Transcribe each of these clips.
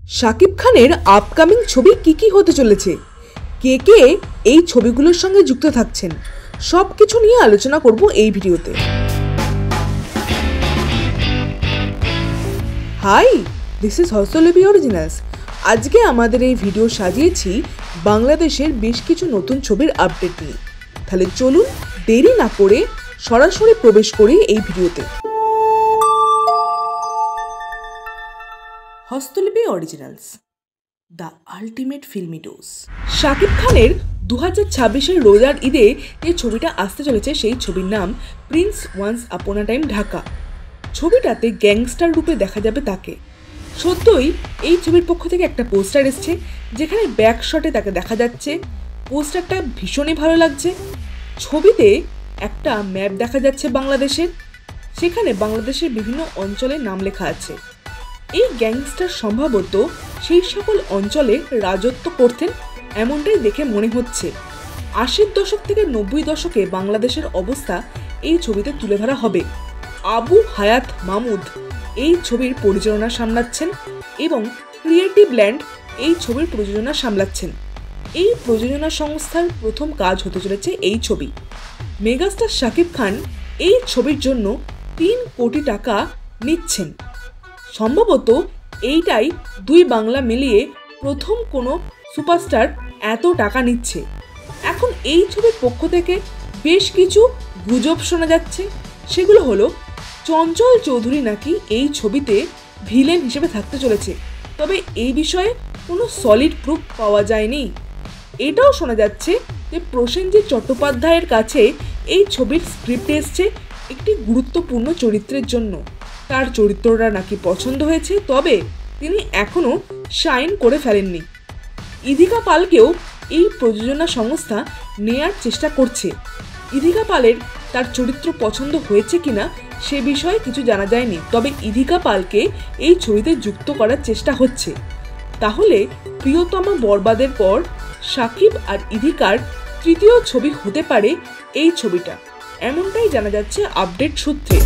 শাকিব খানের আপকামিং ছবি কি হতে চলেছে, কে এই ছবিগুলোর সঙ্গে যুক্ত থাকছেন, সব কিছু নিয়ে আলোচনা করব এই ভিডিওতে। Hi, this is Hastolipi originals. আজকে আমাদের এই ভিডিও সাজিয়েছি বাংলাদেশের বেশ কিছু নতুন ছবির আপডেট নিয়ে। তাহলে চলুন দেরি না করে সরাসরি প্রবেশ করি এই ভিডিওতে। Hastolipi originals, the ultimate filmy dose. Shakib খানের 2026-এর রোজার ঈদে যে ছবিটা আসতে চলেছে সেই ছবির নাম প্রিন্স ওয়ান্স আপন আ টাইম ঢাকা। ছবিটাতে গ্যাংস্টার রূপে দেখা যাবে তাকে। সত্যই এই ছবির পক্ষ থেকে একটা পোস্টার এসছে, যেখানে ব্যাক শটে তাকে দেখা যাচ্ছে। পোস্টারটা ভীষণই ভালো লাগছে। ছবিতে একটা ম্যাপ দেখা যাচ্ছে বাংলাদেশের, সেখানে বাংলাদেশের বিভিন্ন অঞ্চলের নাম লেখা আছে। এই গ্যাংস্টার সম্ভবত সেই সকল অঞ্চলে রাজত্ব করতেন, এমনটাই দেখে মনে হচ্ছে। 80-র দশক থেকে 90 দশকে বাংলাদেশের অবস্থা এই ছবিতে তুলে ধরা হবে। আবু হায়াত মাহমুদ এই ছবির পরিচালনা সামলাচ্ছেন এবং ক্রিয়েটিভ ল্যান্ড এই ছবির প্রযোজনা সামলাচ্ছেন। এই প্রযোজনা সংস্থার প্রথম কাজ হতে চলেছে এই ছবি। মেগাস্টার শাকিব খান এই ছবির জন্য 3 কোটি টাকা নিচ্ছেন। সম্ভবত এইটাই দুই বাংলা মিলিয়ে প্রথম কোনো সুপারস্টার এত টাকা নিচ্ছে। এখন এই ছবির পক্ষ থেকে বেশ কিছু গুজব শোনা যাচ্ছে। সেগুলো হলো চঞ্চল চৌধুরী নাকি এই ছবিতে ভিলেন হিসেবে থাকতে চলেছে, তবে এই বিষয়ে কোনো সলিড প্রুফ পাওয়া যায়নি। এটাও শোনা যাচ্ছে যে প্রসেনজিৎ চট্টোপাধ্যায়ের কাছে এই ছবির স্ক্রিপ্ট এসছে একটি গুরুত্বপূর্ণ চরিত্রের জন্য। তার চরিত্রটা নাকি পছন্দ হয়েছে, তবে তিনি এখনও সাইন করে ফেলেননি। ইধিকা পালকেও এই প্রযোজনা সংস্থা নেয়ার চেষ্টা করছে। ইধিকা পালের তার চরিত্র পছন্দ হয়েছে কিনা সে বিষয়ে কিছু জানা যায়নি, তবে ইধিকা পালকে এই ছবিতে যুক্ত করার চেষ্টা হচ্ছে। তাহলে প্রিয়তমা বরবাদের পর শাকিব আর ইধিকার তৃতীয় ছবি হতে পারে এই ছবিটা, এমনটাই জানা যাচ্ছে আপডেট সূত্রে।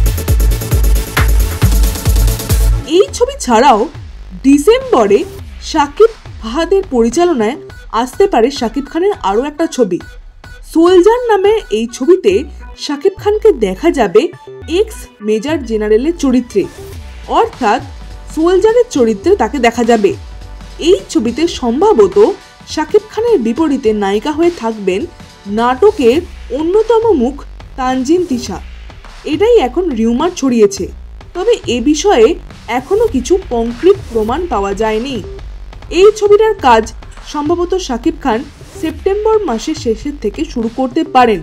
এই ছবি ছাড়াও ডিসেম্বরে শাকিব ফাহাদের পরিচালনায় আসতে পারে শাকিব খানের আরও একটা ছবি। সোলজার নামের এই ছবিতে শাকিব খানকে দেখা যাবে এক্স মেজর জেনারেলের চরিত্রে, অর্থাৎ সোলজারের চরিত্রে তাকে দেখা যাবে। এই ছবিতে সম্ভবত শাকিব খানের বিপরীতে নায়িকা হয়ে থাকবেন নাটকের অন্যতম মুখ তানজিন তিশা। এটাই এখন রিউমার ছড়িয়েছে, তবে এ বিষয়ে এখনো কিছু কংক্রিট প্রমাণ পাওয়া যায়নি। এই ছবিটার কাজ সম্ভবত শাকিব খান সেপ্টেম্বর মাসের শেষের থেকে শুরু করতে পারেন,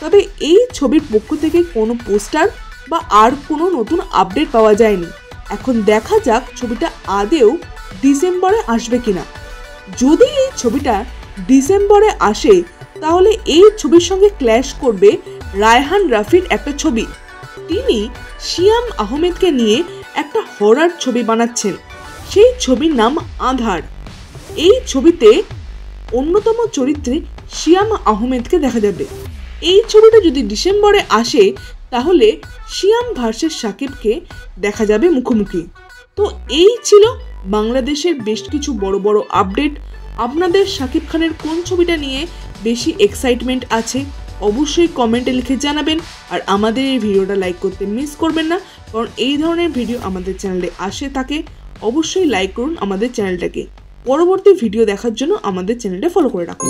তবে এই ছবির পক্ষ থেকে কোনো পোস্টার বা আর কোনো নতুন আপডেট পাওয়া যায়নি। এখন দেখা যাক ছবিটা আদেও ডিসেম্বরে আসবে কিনা। যদি এই ছবিটা ডিসেম্বরে আসে তাহলে এই ছবির সঙ্গে ক্ল্যাশ করবে রায়হান রাফির একটা ছবি। তিনি শিয়াম আহমেদকে নিয়ে একটা হরর ছবি বানাচ্ছেন, সেই ছবির নাম আধার। এই ছবিতে অন্যতম চরিত্রে শিয়াম আহমেদকে দেখা যাবে। এই ছবিটা যদি ডিসেম্বরে আসে তাহলে শিয়াম ভার্সেস শাকিবকে দেখা যাবে মুখোমুখি। তো এই ছিল বাংলাদেশের বেশ কিছু বড় বড় আপডেট। আপনাদের শাকিব খানের কোন ছবিটা নিয়ে বেশি এক্সাইটমেন্ট আছে অবশ্যই কমেন্টে লিখে জানাবেন। আর আমাদের এই ভিডিওটা লাইক করতে মিস করবেন না, কারণ এই ধরনের ভিডিও আমাদের চ্যানেলে আসে থাকে। অবশ্যই লাইক করুন আমাদের চ্যানেলটাকে। পরবর্তী ভিডিও দেখার জন্য আমাদের চ্যানেলটা ফলো করে রাখুন।